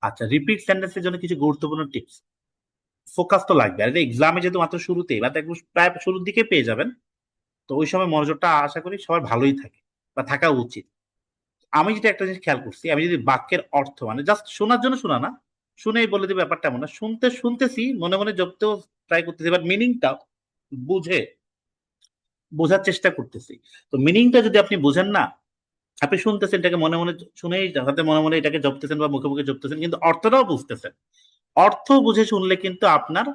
আচ্ছা, রিপিট সেন্টেন্সের জন্য কিছু গুরুত্বপূর্ণ টিপস। ফোকাস তো লাগবে, আর এক্সামে যেহেতু মাত্র শুরুতেই বা একদম প্রায় শুরুর দিকে পেয়ে যাবেন, তো ওই সময় মনোযোগটা আশা করি সবার ভালোই থাকে বা থাকা উচিত। আমি যেটা একটা জিনিস খেয়াল করছি, আমি যদি বাক্যের অর্থ মানে জাস্ট শোনার জন্য শোনা না, শুনেই বলে দিবে ব্যাপারটা এমন না, শুনতেছি মনে মনে জপতেও ট্রাই করতেছি, বাট মিনিংটা বুঝে বোঝার চেষ্টা করতেছি। তো মিনিংটা যদি আপনি বুঝেন না, আপনি শুনতেছেন এটাকে মনে মনে, শুনেই হাতে মনে মনে এটাকে জপতেছেন বা মুখে মুখে জপতেছেন, কিন্তু অর্থটাও বুঝতেছেন। অর্থ বুঝে শুনলে কিন্তু আপনার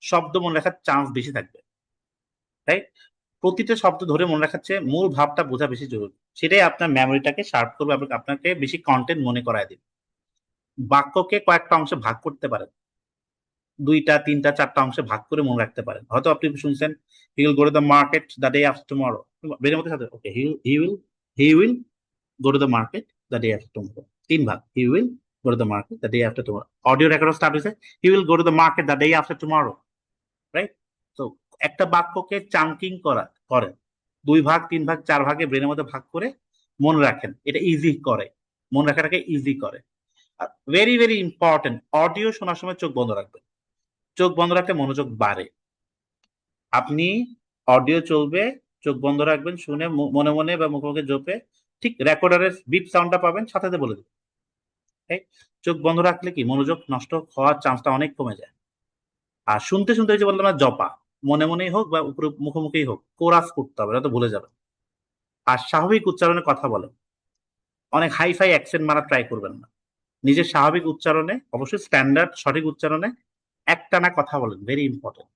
শব্দ মনে রাখার চান্স বেশি থাকবে, তাই প্রতিটা শব্দ ধরে মনে রাখার চেয়ে মূল ভাবটা বোঝা বেশি জরুরি। সেটাই আপনার মেমোরিটাকে শার্প করবে এবং আপনাকে বেশি কন্টেন্ট মনে করায় দিবে। বাক্যকে কয়েকটা অংশে ভাগ করতে পারেন, দুইটা তিনটা চারটা অংশে ভাগ করে মনে রাখতে পারেন। হয়তো আপনি শুনছেন he will go to the market the day after tomorrow, বের মধ্যে সাথে okay he will go to the market the day after tomorrow, তিন ভাগ, he will go to the market the day after tomorrow. Audio record start হয়েছে he will go to the market the day after tomorrow, right? তো একটা বাক্যকে chunking করেন, দুই ভাগ তিন ভাগ চার ভাগে ব্রেনের মধ্যে ভাগ করে মনে রাখেন, এটা ইজি করে, মনে রাখাটাকে ইজি করে। Are very very important, audio শোনার সময় চোখ বন্ধ রাখবেন। চোখ বন্ধ রাখলে মনোযোগ বাড়ে। আপনি অডিও চলবে, চোখ বন্ধ রাখবেন, শুনে মনে মনে বা মুখে মুখে জপে ঠিক রেকর্ডারের বিপ সাউন্ডটা পাবেন, সাথে সাথে বলে দেবেন। তাই চোখ বন্ধ রাখলে কি মনোযোগ নষ্ট হওয়ার চান্সটা অনেক কমে যায়। আর শুনতে শুনতে ওই যে বললাম না, জপা, মনে মনেই হোক বা উপরে মুখোমুখি হোক, কোরাস করতে হবে, না তো ভুলে যাবেন। আর স্বাভাবিক উচ্চারণে কথা বলেন, অনেক হাই ফাই অ্যাকসেন্ট মারা ট্রাই করবেন না। নিজের স্বাভাবিক উচ্চারণে, অবশ্যই স্ট্যান্ডার্ড সঠিক উচ্চারণে একটানা কথা বলেন, ভেরি ইম্পর্টেন্ট।